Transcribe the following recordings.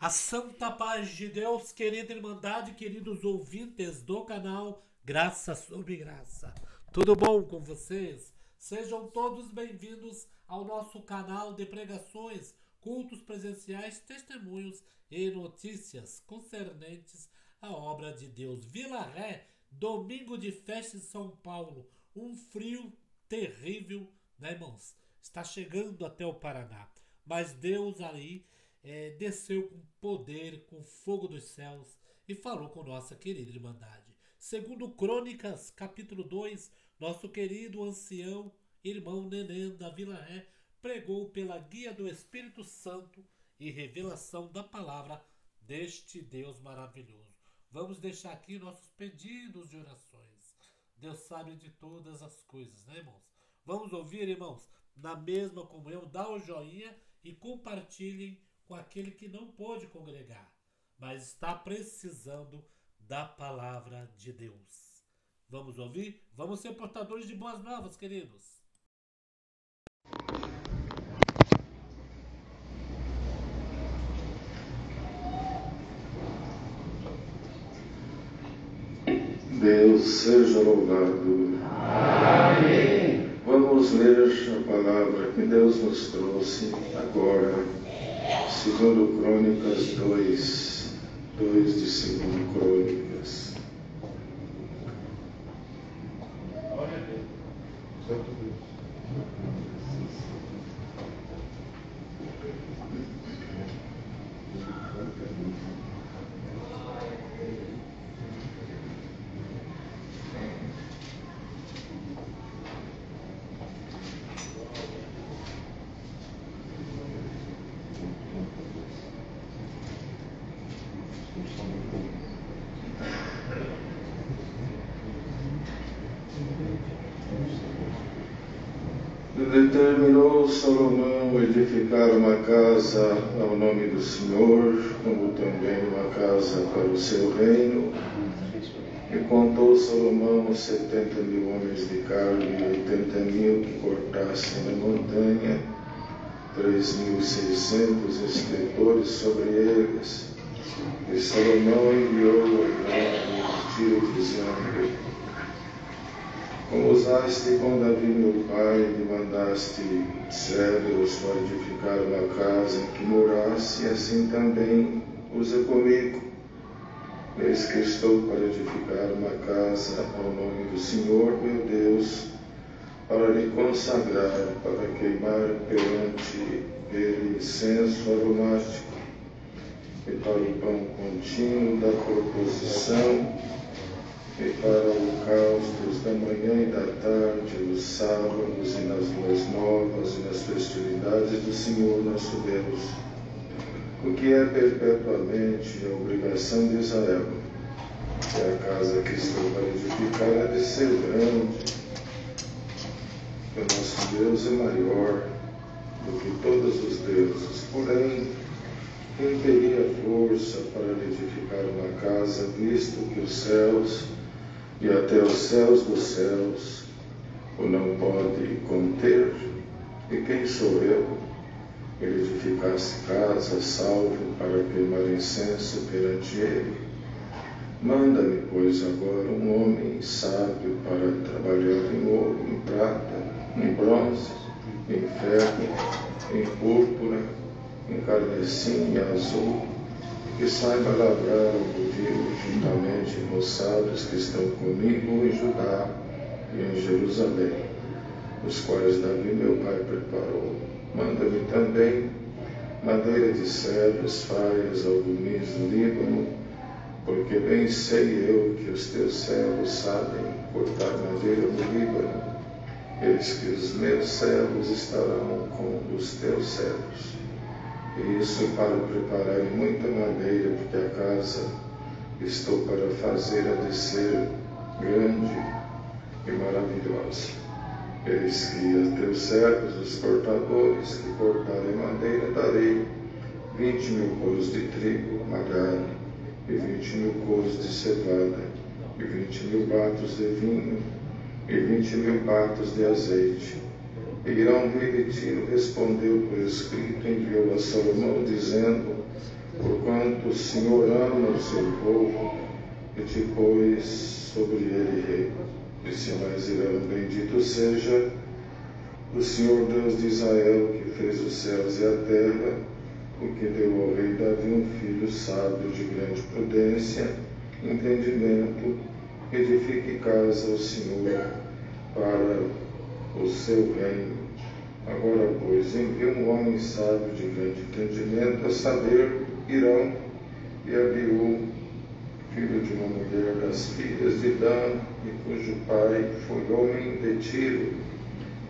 A santa paz de Deus, querida Irmandade, queridos ouvintes do canal Graça sobre Graça. Tudo bom com vocês? Sejam todos bem-vindos ao nosso canal de pregações, cultos presenciais, testemunhos e notícias concernentes à obra de Deus. Vila Ré, domingo de festa em São Paulo. Um frio terrível, né, irmãos? Está chegando até o Paraná. Mas Deus aí desceu com poder, com fogo dos céus e falou com nossa querida Irmandade. Segundo Crônicas, capítulo 2, nosso querido ancião irmão Neném da Vila Ré pregou pela guia do Espírito Santo e revelação da palavra deste Deus maravilhoso. Vamos deixar aqui nossos pedidos de orações. Deus sabe de todas as coisas, né, irmãos? Vamos ouvir, irmãos, na mesma comunhão, dá o joinha e compartilhem com aquele que não pôde congregar, mas está precisando da palavra de Deus. Vamos ouvir? Vamos ser portadores de boas novas, queridos. Deus seja louvado. Amém. Vamos ler a palavra que Deus nos trouxe agora, segundo Crônicas 2 de segundo Crônicas. Glória a Deus. Santo Deus. Determinou Salomão edificar uma casa ao nome do Senhor, como também uma casa para o seu reino. E contou Salomão 70.000 homens de carga e 80.000 que cortassem na montanha, 3.600 escritores sobre eles. E Salomão enviou a Tiro dizendo: como usaste com Davi meu pai, e mandaste servos para edificar uma casa em que morasse, assim também usa comigo. Eis que estou para edificar uma casa ao nome do Senhor meu Deus, para lhe consagrar, para queimar perante ele incenso aromático, e para o pão contínuo da proposição, e para holocaustos da manhã e da tarde, nos sábados e nas luas novas e nas festividades do Senhor nosso Deus, o que é perpetuamente a obrigação de Israel. E a casa que estou para edificar é de ser grande, que o nosso Deus é maior do que todos os deuses. Porém, quem teria força para edificar uma casa, visto que os céus e até os céus dos céus o não pode conter? E quem sou eu, que edificasse casa, salvo para queimar incenso perante ele? Manda-me, pois, agora um homem sábio para trabalhar em ouro, em prata, em bronze, em ferro, em púrpura, em carmesim e azul, que saiba lavrar o vinho juntamente com os sábios que estão comigo em Judá e em Jerusalém, os quais Davi meu pai preparou. Manda-me também madeira de cedros, faias, algomis do Líbano, porque bem sei eu que os teus servos sabem cortar madeira do Líbano. Eis que os meus servos estarão com os teus servos. E isso para preparar muita madeira, porque a casa que estou para fazer há de ser grande e maravilhosa. Eis que a teus servos, os cortadores, que cortarem madeira, darei 20.000 coros de trigo, malhado, e 20.000 coros de cevada, e 20.000 batos de vinho, e 20.000 batos de azeite. E Irão rei de Tiro respondeu por escrito, enviou a Salomão, dizendo: porquanto o Senhor ama o seu povo e te pôs sobre ele rei. Disse mais Irão: bendito seja o Senhor Deus de Israel, que fez os céus e a terra, o que deu ao rei Davi um filho sábio de grande prudência, entendimento. Edifique casa ao Senhor para o seu reino. Agora, pois, envia um homem sábio de grande entendimento, a saber, Irão e Abiú, filho de uma mulher das filhas de Dan, e cujo pai foi homem de Tiro.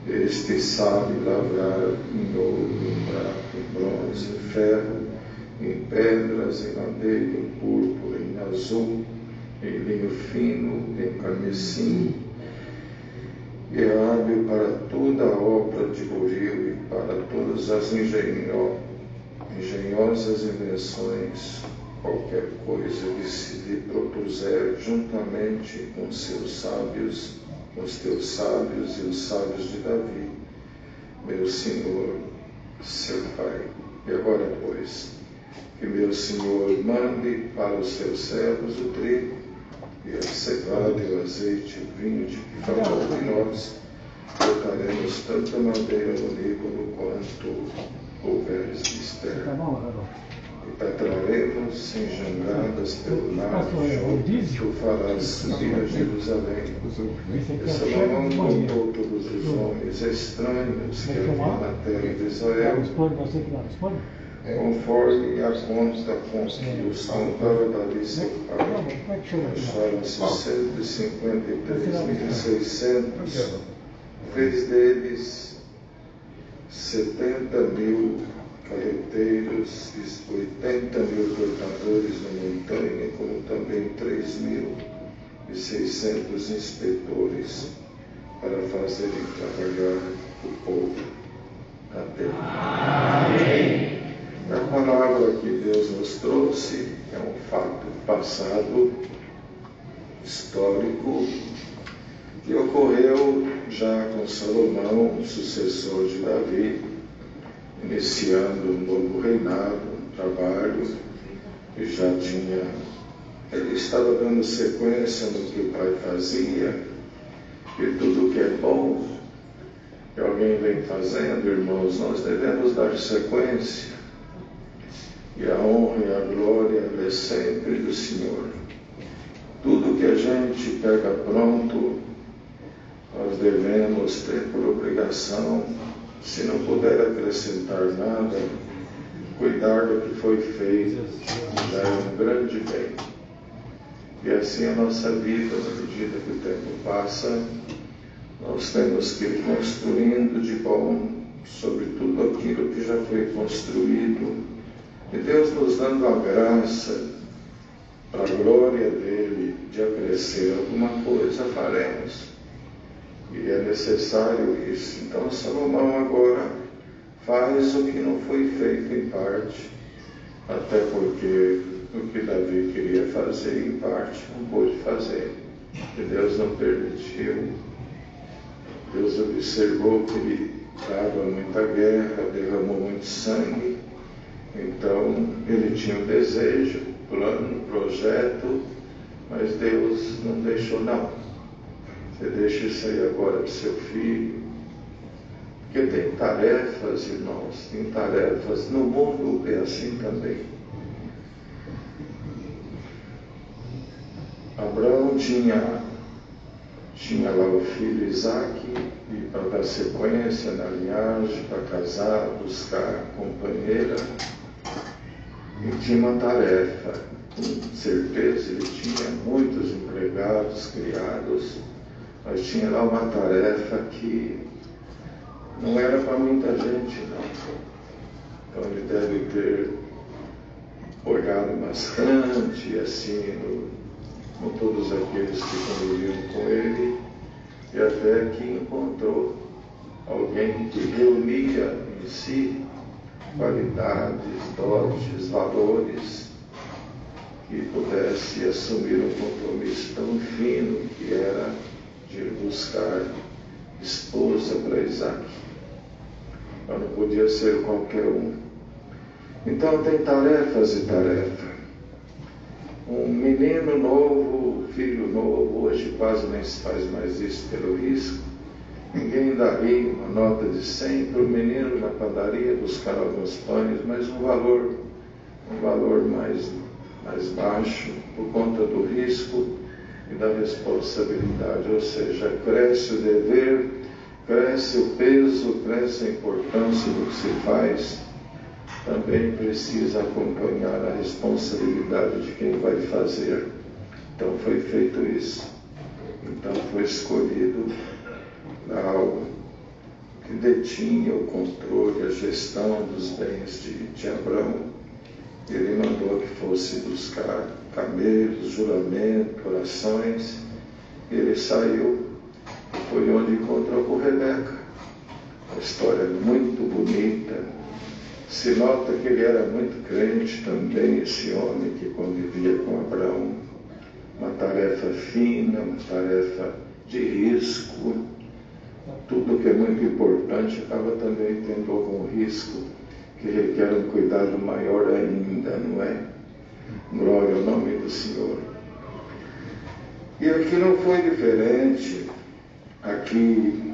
Este sabe lavrar em ouro, em prata, em bronze, em ferro, em pedras, em madeira, em púrpura, em azul, em linho fino, em carmesim, e é hábil para toda a obra de buril e para todas as engenhosas invenções, qualquer coisa que se lhe propuser juntamente com os teus sábios e os sábios de Davi, meu Senhor, seu Pai. E agora, pois, que meu Senhor mande para os seus servos o trigo, e a cevada e o azeite, o vinho, de que falou de nós, cortaremos tanta madeira no Líbano quanto houveres de esterco. E petraremos em jangadas pelo lado, que o farás subir a Jerusalém. E Salomão contou todos os homens estranhos que havia na terra de Israel, conforme a conta com que os contava Davi seu pai. Acharam-se 153.600, fez deles 70.000 carreteiros, 80.000 portadores na montanha, como também 3.600 inspetores para fazerem trabalhar o povo na terra. Amém. A palavra que Deus nos trouxe é um fato passado, histórico, que ocorreu já com Salomão, sucessor de Davi, iniciando um novo reinado, um trabalho que já tinha. Ele estava dando sequência no que o pai fazia, e tudo que é bom, que alguém vem fazendo, irmãos, nós devemos dar sequência. E a honra e a glória é sempre do Senhor. Tudo que a gente pega pronto, nós devemos ter por obrigação, se não puder acrescentar nada, cuidar do que foi feito, já é um grande bem. E assim a nossa vida, na medida que o tempo passa, nós temos que ir construindo de bom sobre tudo aquilo que já foi construído, e Deus nos dando a graça, para a glória dele, de acrescer alguma coisa, faremos. E é necessário isso. Então Salomão agora faz o que não foi feito em parte, até porque o que Davi queria fazer em parte não pôde fazer, que Deus não permitiu. Deus observou que ele dava muita guerra, derramou muito sangue. Então, ele tinha um desejo, plano, projeto, mas Deus não deixou não. Você deixa isso aí agora para o seu filho. Porque tem tarefas, irmãos, tem tarefas. No mundo é assim também. Abraão tinha lá o filho Isaque, e para dar sequência na linhagem, para casar, buscar companheira. E tinha uma tarefa, com certeza ele tinha muitos empregados, criados, mas tinha lá uma tarefa que não era para muita gente, não. Então ele deve ter olhado bastante, assim, com todos aqueles que conviviam com ele, e até que encontrou alguém que reunia em si qualidades, dotes, valores, que pudesse assumir um compromisso tão fino que era de ir buscar esposa para Isaque. Mas não podia ser qualquer um. Então tem tarefas e tarefas. Um menino novo, filho novo, hoje quase nem se faz mais isso pelo risco. Ninguém daria uma nota de 100 para o menino na padaria buscar alguns pães, mas um valor mais baixo por conta do risco e da responsabilidade. Ou seja, cresce o dever, cresce o peso, cresce a importância do que se faz. Também precisa acompanhar a responsabilidade de quem vai fazer. Então foi feito isso. Então foi escolhido algo que detinha o controle, a gestão dos bens de Abrão. Ele mandou que fosse buscar camelos, juramento, orações. Ele saiu, foi onde encontrou com Rebeca. Uma história muito bonita. Se nota que ele era muito crente também, esse homem que convivia com Abraão. Uma tarefa fina, uma tarefa de risco. Tudo que é muito importante acaba também tendo algum risco que requer um cuidado maior ainda, não é? Glória ao nome do Senhor. E aqui não foi diferente. Aqui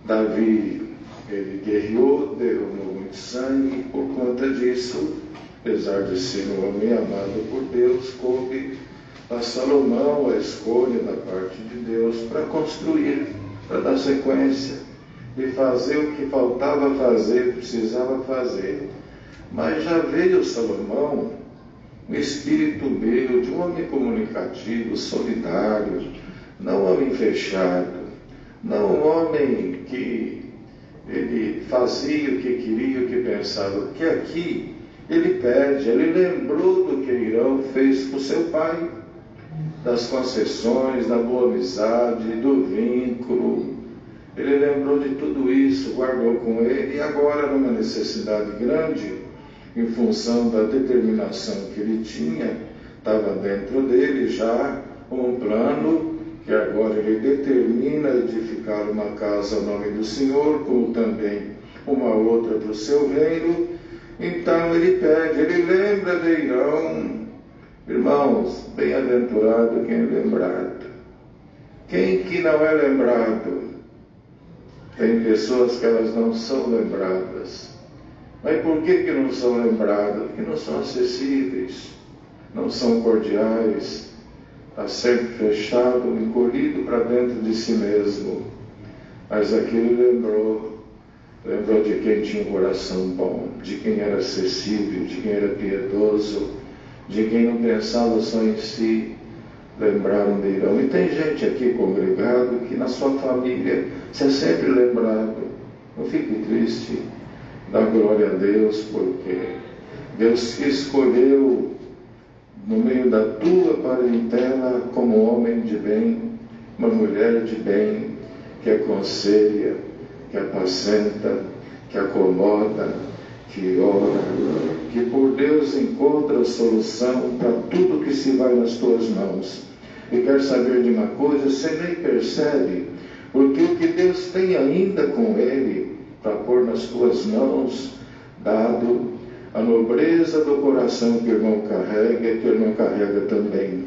Davi, ele guerreou, derramou muito sangue, por conta disso, apesar de ser um homem amado por Deus, coube a Salomão a escolha da parte de Deus para construir, para dar sequência, e fazer o que faltava fazer, precisava fazer. Mas já veio Salomão, um espírito meu, de um homem comunicativo, solidário, não um homem fechado, não um homem que ele fazia o que queria, o que pensava, porque aqui ele pede, ele lembrou do que Irão fez com seu pai, das concessões, da boa amizade, do vínculo. Ele lembrou de tudo isso, guardou com ele, e agora, numa necessidade grande, em função da determinação que ele tinha, estava dentro dele já um plano, que agora ele determina edificar uma casa ao nome do Senhor, como também uma outra para o seu reino. Então ele pede, ele lembra de Irão. Irmãos, bem-aventurado quem é lembrado. Quem que não é lembrado? Tem pessoas que elas não são lembradas. Mas por que não são lembradas? Porque não são acessíveis, não são cordiais, está sempre fechado, encolhido para dentro de si mesmo. Mas aqui ele lembrou de quem tinha um coração bom, de quem era acessível, de quem era piedoso, de quem não pensava só em si. Lembraram de Irão. E tem gente aqui congregado que na sua família você é sempre lembrado. Não fique triste, dá glória a Deus, porque Deus te escolheu no meio da tua parentela como homem de bem, uma mulher de bem, que aconselha, que apacenta, que acomoda, que ora, que por Deus encontra solução para tudo que se vai nas tuas mãos. E quer saber de uma coisa, você nem percebe, porque o que Deus tem ainda com ele para pôr nas tuas mãos, dado a nobreza do coração que o irmão carrega, que o irmão carrega também.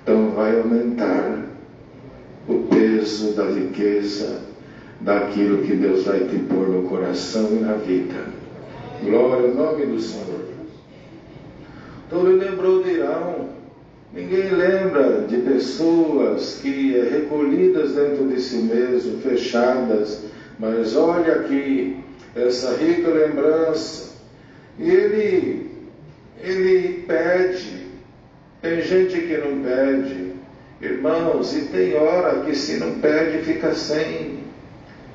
Então vai aumentar o peso da riqueza, daquilo que Deus vai te pôr no coração e na vida. Glória ao nome do Senhor. Então ele lembrou de Irão. Ninguém lembra de pessoas que recolhidas dentro de si mesmo, fechadas, mas olha aqui, essa rica lembrança. E ele pede. Tem gente que não pede, irmãos, e tem hora que se não pede fica sem.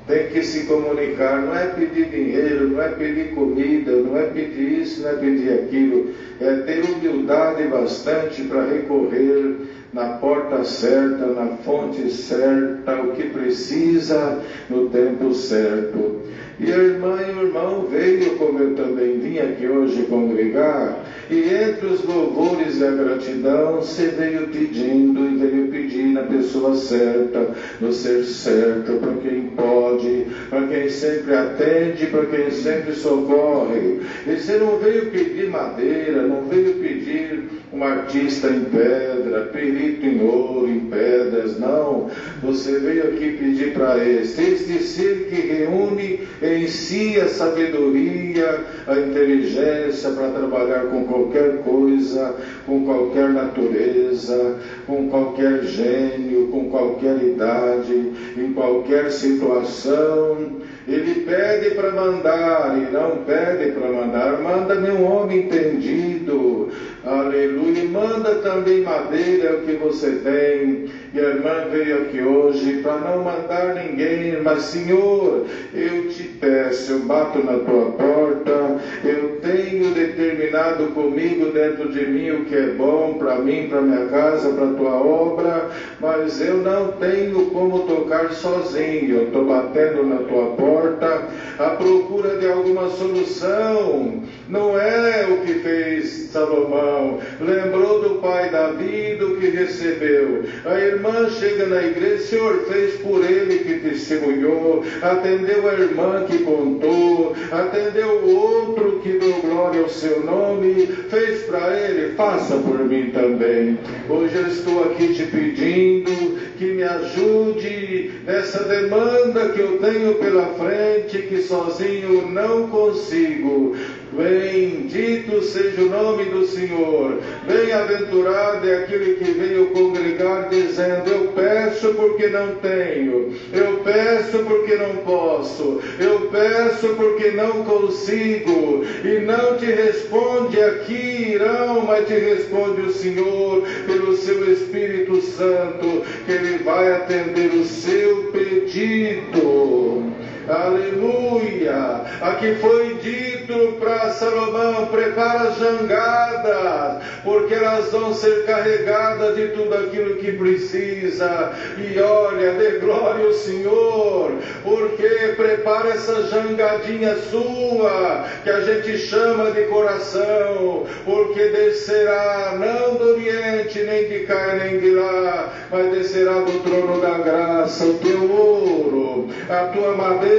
Tem que se comunicar, não é pedir dinheiro, não é pedir comida, não é pedir isso, não é pedir aquilo, é ter humildade bastante para recorrer, na porta certa, na fonte certa, o que precisa no tempo certo. E a irmã e o irmão veio, como eu também vim aqui hoje congregar, e entre os louvores e a gratidão, você veio pedindo e veio pedir na pessoa certa, no ser certo, para quem pode, para quem sempre atende, para quem sempre socorre. E você não veio pedir madeira, não veio pedir um artista em pedra, perito em ouro, em pedras, não. Você veio aqui pedir para este ser que reúne em si a sabedoria, a inteligência para trabalhar com qualquer coisa, com qualquer natureza, com qualquer gênio, com qualquer idade, em qualquer situação. Ele pede para mandar e não pede para mandar. Manda-me um homem entendido, aleluia, e manda também madeira, é o que você tem. E a irmã veio aqui hoje para não mandar ninguém, mas Senhor, eu te peço, eu bato na tua porta, eu tenho determinado comigo dentro de mim o que é bom para mim, para minha casa, para a tua obra, mas eu não tenho como tocar sozinho. Eu estou batendo na tua porta à procura de alguma solução. Não é o que fez Salomão, lembrou do pai Davi, do que recebeu. A irmã chega na igreja, Senhor, fez por ele que testemunhou, atendeu a irmã que contou, atendeu o outro que deu glória ao seu nome, fez para ele, faça por mim também. Hoje eu estou aqui te pedindo que me ajude nessa demanda que eu tenho pela frente, que sozinho não consigo. Bendito seja o nome do Senhor. Bem-aventurado é aquele que veio congregar dizendo: eu peço porque não tenho, eu peço porque não posso, eu peço porque não consigo. E não te responde aqui Irão, mas te responde o Senhor pelo seu Espírito Santo, que Ele vai atender o seu pedido. Aleluia! Aqui foi dito para Salomão: prepara as jangadas, porque elas vão ser carregadas de tudo aquilo que precisa. E olha, dê glória ao Senhor, porque prepara essa jangadinha sua, que a gente chama de coração, porque descerá não do Oriente, nem de cá, nem de lá, mas descerá do trono da graça o teu ouro, a tua madeira,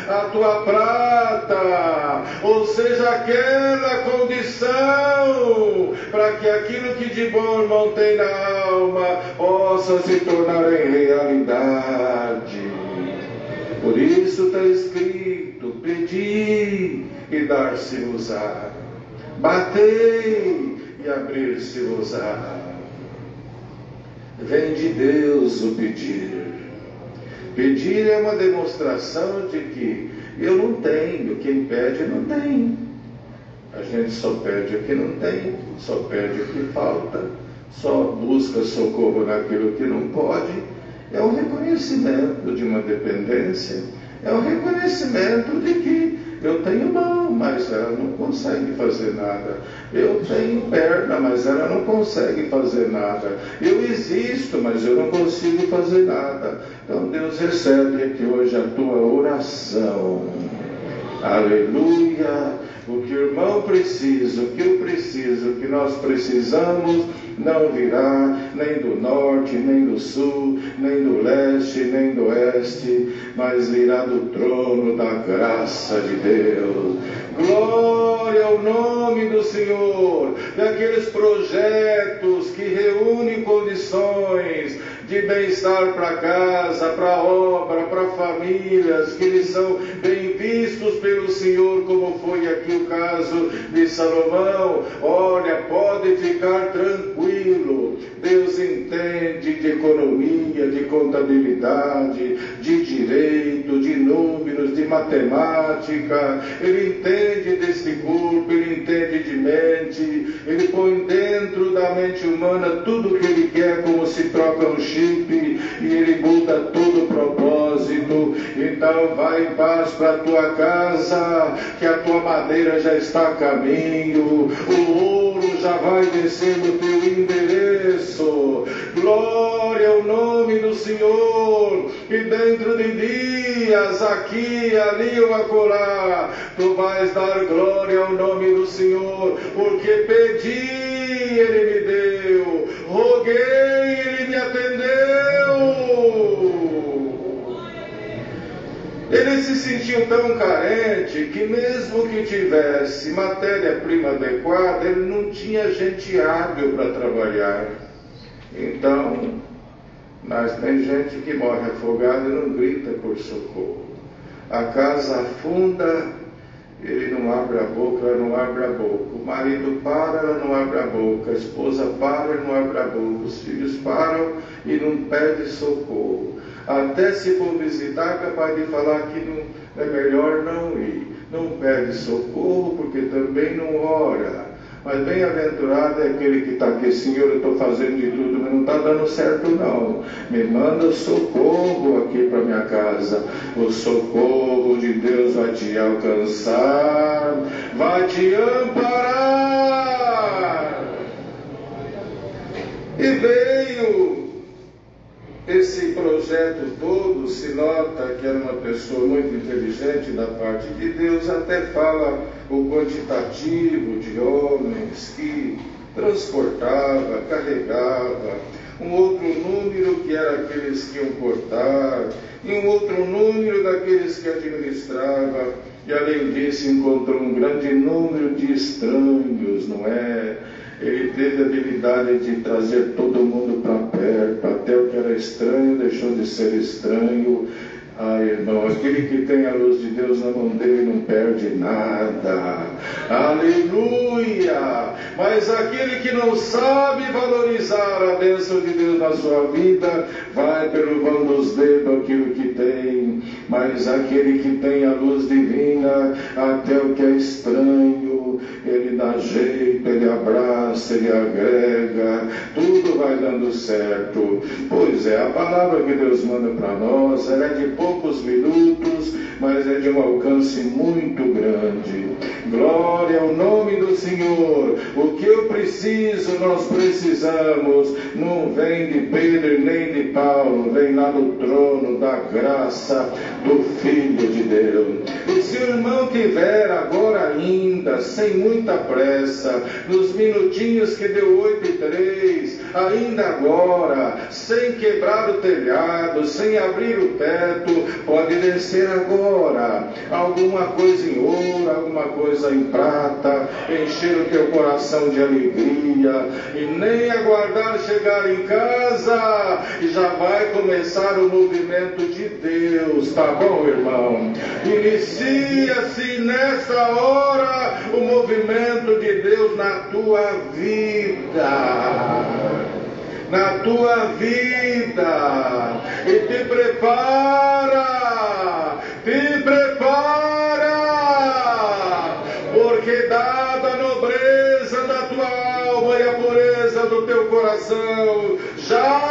a tua prata, ou seja, aquela condição para que aquilo que de bom, irmão, tem na alma possa se tornar em realidade. Por isso está escrito: pedi e dar-se-vos-á, batei e abrir-se-vos-á. Vem de Deus o pedir. Pedir é uma demonstração de que eu não tenho, quem pede não tem. A gente só pede o que não tem, só pede o que falta, só busca socorro naquilo que não pode. É um reconhecimento de uma dependência, é um reconhecimento de que eu tenho mão, mas ela não consegue fazer nada. Eu tenho perna, mas ela não consegue fazer nada. Eu existo, mas eu não consigo fazer nada. Então Deus recebe aqui hoje a tua oração. Aleluia! O que o irmão precisa, o que eu preciso, o que nós precisamos, não virá nem do norte, nem do sul, nem do leste, nem do oeste, mas virá do trono da graça de Deus. Glória ao nome do Senhor, daqueles projetos que reúnem condições de bem-estar para casa, para obra, para famílias, que eles são bem vistos pelo Senhor, como foi aqui o caso de Salomão. Olha, pode ficar tranquilo, Deus entende de economia, de contabilidade, de direito, de números, de matemática. Ele entende desse corpo, ele entende de mente, ele põe dentro da mente humana tudo o que ele quer, como se troca um chip, e ele muda todo o propósito. Então vai em paz para a tua casa, que a tua madeira já está a caminho, o ouro já vai descer no teu endereço. Glória ao nome do Senhor. E dentro de dias, aqui, ali ou acolá, tu vais dar glória ao nome do Senhor, porque pedi, Ele me deu, roguei, Ele me atendeu. Ele se sentiu tão carente que mesmo que tivesse matéria-prima adequada, ele não tinha gente hábil para trabalhar. Então, mas tem gente que morre afogada e não grita por socorro. A casa afunda, ele não abre a boca, ela não abre a boca. O marido para, ela não abre a boca. A esposa para, ela não abre a boca. Os filhos param e não pedem socorro. Até se for visitar, é capaz de falar que não, é melhor não ir. Não pede socorro, porque também não ora. Mas bem-aventurado é aquele que está aqui, Senhor, eu estou fazendo de tudo, mas não está dando certo não. Me manda socorro aqui para minha casa. O socorro de Deus vai te alcançar, vai te amparar. E veio esse projeto todo, se nota que era uma pessoa muito inteligente da parte de Deus, até fala o quantitativo de homens que transportava, carregava, um outro número que era aqueles que iam cortar, e um outro número daqueles que administrava, e além disso encontrou um grande número de estranhos, não é? Ele teve a habilidade de trazer todo mundo para perto, até o que era estranho deixou de ser estranho. Ai, irmão, aquele que tem a luz de Deus na mão dele não perde nada. Aleluia! Mas aquele que não sabe valorizar a bênção de Deus na sua vida, vai pelo vão dos dedos aquilo que tem. Mas aquele que tem a luz divina, até o que é estranho, ele dá jeito, ele abraça, ele agrega, tudo vai dando certo. Pois é, a palavra que Deus manda para nós, ela é de poucos minutos, mas é de um alcance muito grande. Glória ao nome do Senhor. O que eu preciso, nós precisamos, não vem de Pedro nem de Paulo, vem lá do trono da graça do Filho de Deus. E se o irmão tiver agora ainda, sem muita pressa, nos minutinhos que deu 8:03, ainda agora, sem quebrar o telhado, sem abrir o teto, pode descer agora, alguma coisa em ouro, alguma coisa em prata, encher o teu coração de alegria, e nem aguardar chegar em casa, e já vai começar o movimento de Deus, tá bom, irmão? Inicia-se nesta hora o movimento de Deus na tua vida. Na tua vida, e te prepara, porque dada a nobreza da tua alma e a pureza do teu coração, já,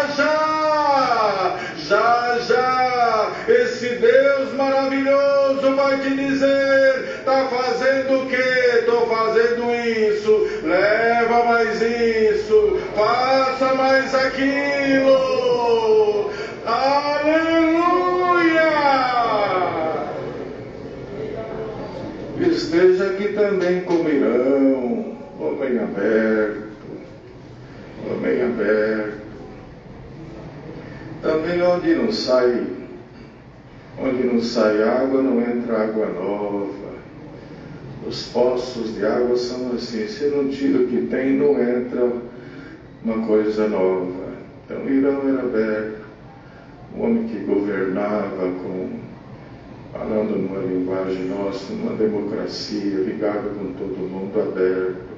esse Deus maravilhoso vai te dizer, está fazendo o quê? Estou fazendo isso, leva mais isso, faça mais aquilo, aleluia! Esteja aqui também como Irão, homem aberto, também onde não sai água, não entra água nova. Os poços de água são assim, se não tira o que tem, não entra uma coisa nova. Então Irão era aberto, um homem que governava falando numa linguagem nossa, numa democracia, ligado com todo mundo, aberto.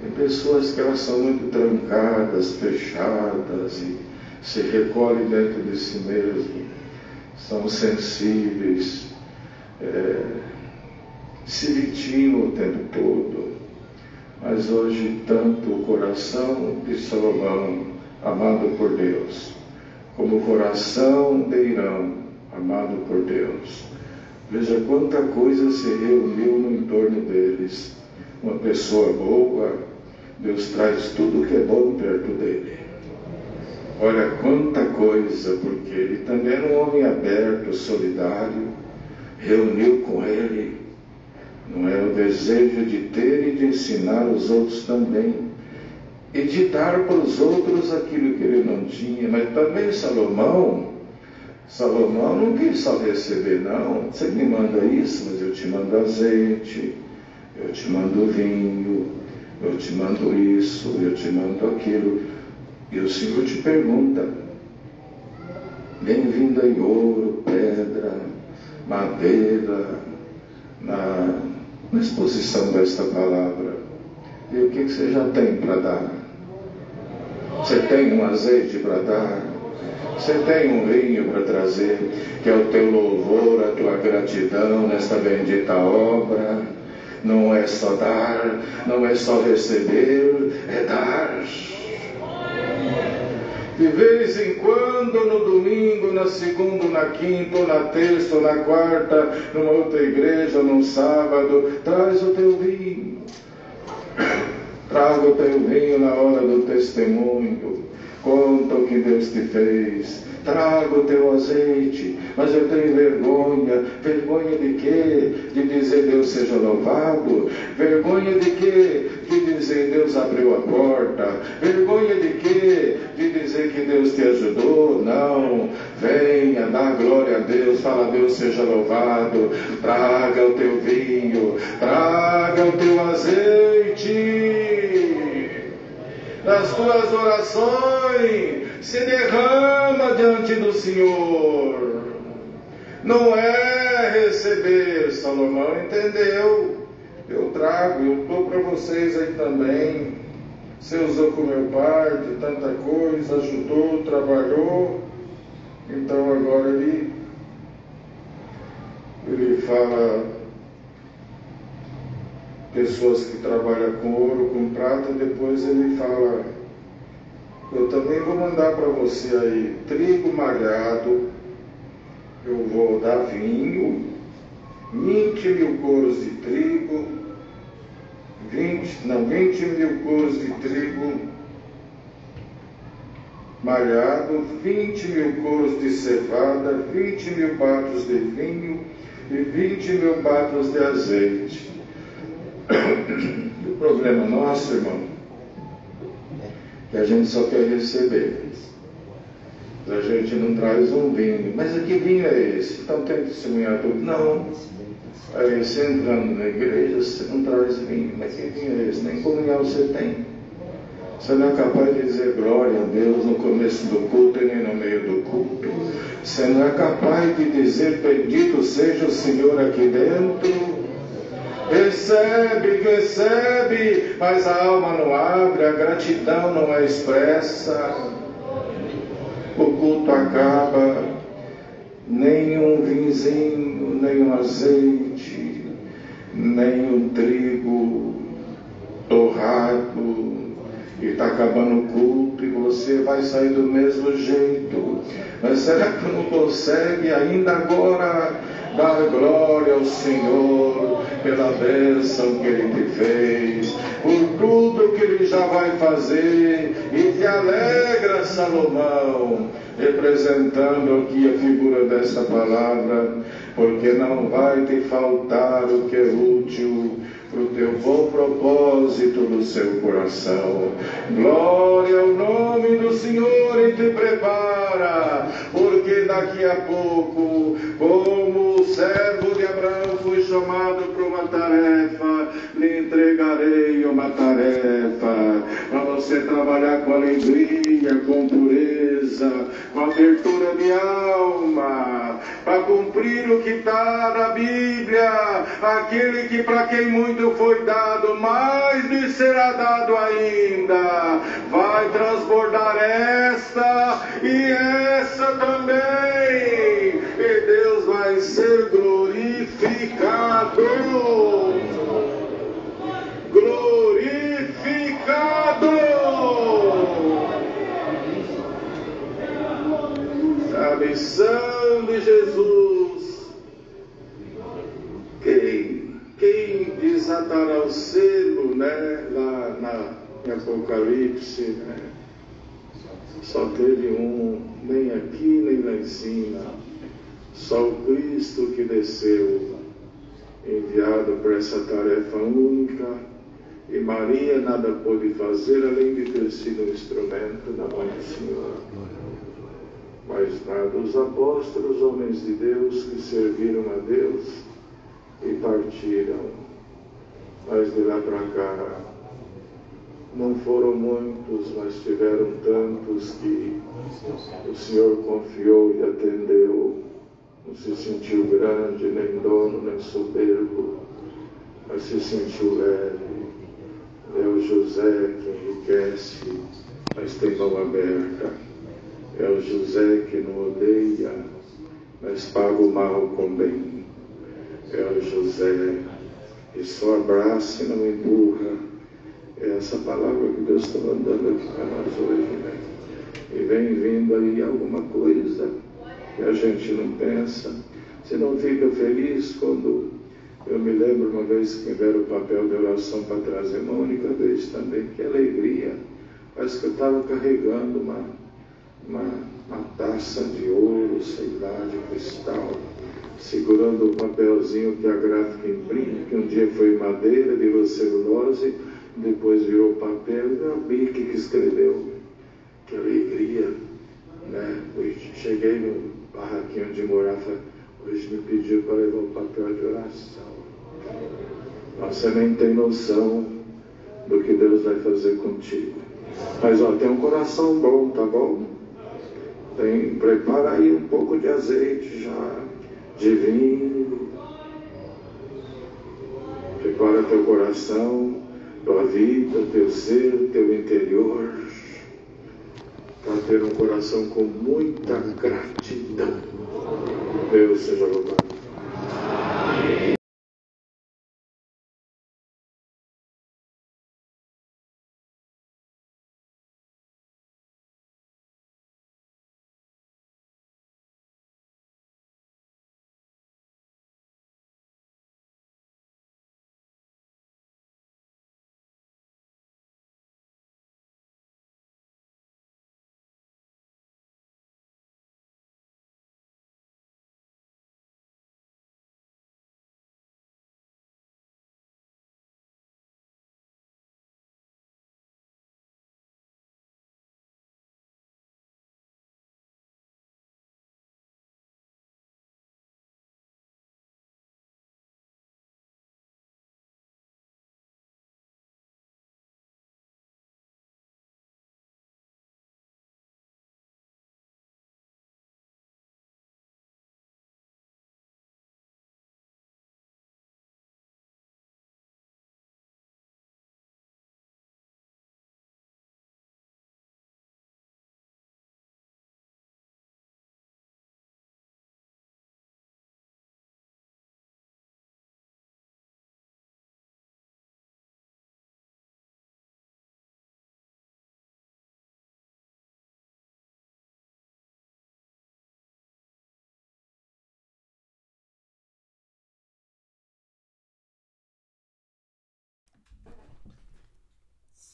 Tem pessoas que elas são muito trancadas, fechadas e se recolhem dentro de si mesmo, são sensíveis, se vitimam o tempo todo. Mas hoje tanto o coração de Salomão, amado por Deus, como o coração de Irão, amado por Deus. Veja quanta coisa se reuniu no entorno deles. Uma pessoa boa, Deus traz tudo que é bom perto dele. Olha quanta coisa, porque ele também era um homem aberto, solidário, reuniu com ele, não é, o desejo de ter e de ensinar os outros também, e de dar para os outros aquilo que ele não tinha. Mas também Salomão não quis só receber, não. Você me manda isso, mas eu te mando azeite, eu te mando vinho, eu te mando isso, eu te mando aquilo. E o Senhor te pergunta: bem-vindo em ouro, pedra, madeira, na exposição desta palavra. E o que você já tem para dar? Você tem um azeite para dar? Você tem um vinho para trazer, que é o teu louvor, a tua gratidão nesta bendita obra? Não é só dar, não é só receber, é dar. De vez em quando, no domingo, na segunda, na quinta, ou na terça, ou na quarta, numa outra igreja, ou num sábado, traz o teu vinho. Traga o teu vinho na hora do testemunho. Conta o que Deus te fez. Traga o teu azeite. Mas eu tenho vergonha. Vergonha de quê? De dizer Deus seja louvado. Vergonha de quê? De dizer Deus abriu a porta. Vergonha de quê? De dizer que Deus te ajudou. Não. Venha, dá glória a Deus. Fala, Deus seja louvado. Traga o teu vinho. Traga o teu azeite. Nas tuas orações, se derrama diante do Senhor. Não é receber. Salomão entendeu. Eu trago, eu dou para vocês aí também. Você usou com meu pai de tanta coisa, ajudou, trabalhou. Então agora ele fala, pessoas que trabalham com ouro, com prata, depois ele fala, eu também vou mandar para você aí trigo malhado, eu vou dar vinho, 20 mil coros de trigo, 20 mil coros de trigo malhado, 20 mil coros de cevada, 20 mil batos de vinho e 20 mil batos de azeite. O problema nosso, irmão, que a gente só quer receber. A gente não traz um vinho. Mas que vinho é esse? Então tem que testemunhar tudo. Não. Aí você entrando na igreja, você não traz vinho. Mas que vinho é esse? Nem comunhão você tem. Você não é capaz de dizer glória a Deus no começo do culto e nem no meio do culto. Você não é capaz de dizer bendito seja o Senhor aqui dentro. Recebe, mas a alma não abre, a gratidão não é expressa. O culto acaba, nem um vinzinho, nem um azeite, nem um trigo torrado, e está acabando o culto e você vai sair do mesmo jeito. Mas será que não consegue ainda agora dar glória ao Senhor pela bênção que Ele te fez, por tudo que Ele já vai fazer, e te alegra, Salomão, representando aqui a figura desta palavra, porque não vai te faltar o que é útil para o teu bom propósito no seu coração. Glória ao nome do Senhor, e te prepara, porque daqui a pouco, como o servo de Abraão foi chamado para uma tarefa, lhe entregarei uma tarefa, para você trabalhar com alegria, com pureza, com abertura de alma, para cumprir o que está na Bíblia, aquele que para quem muito foi dado, mais lhe será dado ainda, vai transbordar esta e essa também, e Deus vai ser glorificado. Glorificado. A missão de Jesus. Quem desatará o selo, né, lá em Apocalipse, né? Só teve um, nem aqui nem lá em cima, só o Cristo que desceu, enviado para essa tarefa única, e Maria nada pôde fazer além de ter sido um instrumento da mão do Senhor. Mas nada, os apóstolos, homens de Deus que serviram a Deus e partiram, mas de lá para cá não foram muitos, mas tiveram tantos que o Senhor confiou e atendeu. Não se sentiu grande, nem dono, nem soberbo, mas se sentiu leve. É o José que enriquece, mas tem mão aberta. É o José que não odeia, mas paga o mal com bem. É o José que só abraça e não empurra. É essa palavra que Deus está mandando aqui para nós hoje, né? E vem vindo aí alguma coisa que a gente não pensa. Você não fica feliz quando... Eu me lembro uma vez que me deram o papel de oração para trazer, uma única vez também, que alegria. Parece que eu estava carregando uma taça de ouro, sei lá, de cristal, segurando o papelzinho que a gráfica imprime, que um dia foi madeira, virou celulose, depois virou papel, e o Bic que escreveu. Que alegria, né? Eu cheguei no barraquinho onde morava, hoje me pediu para levar o papel de oração. Você nem tem noção do que Deus vai fazer contigo. Mas ó, tem um coração bom, tá bom? Prepara aí um pouco de azeite já, de vinho. Prepara teu coração, tua vida, teu ser, teu interior, para ter um coração com muita gratidão. Deus seja louvado.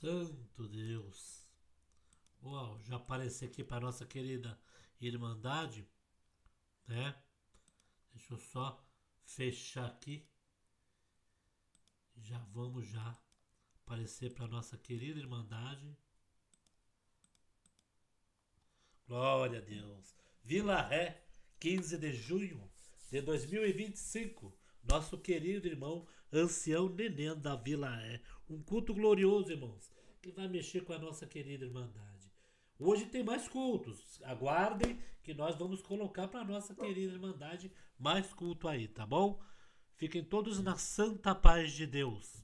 Santo Deus. Uau, já apareci aqui para nossa querida Irmandade, né? Deixa eu só fechar aqui. Já vamos já aparecer para nossa querida Irmandade. Glória a Deus. Vila Ré, 15 de junho de 2025. Nosso querido irmão Ancião Neném da Vila Ré. Um culto glorioso, irmãos, que vai mexer com a nossa querida Irmandade. Hoje tem mais cultos. Aguardem que nós vamos colocar para a nossa querida Irmandade mais culto aí, tá bom? Fiquem todos na santa paz de Deus.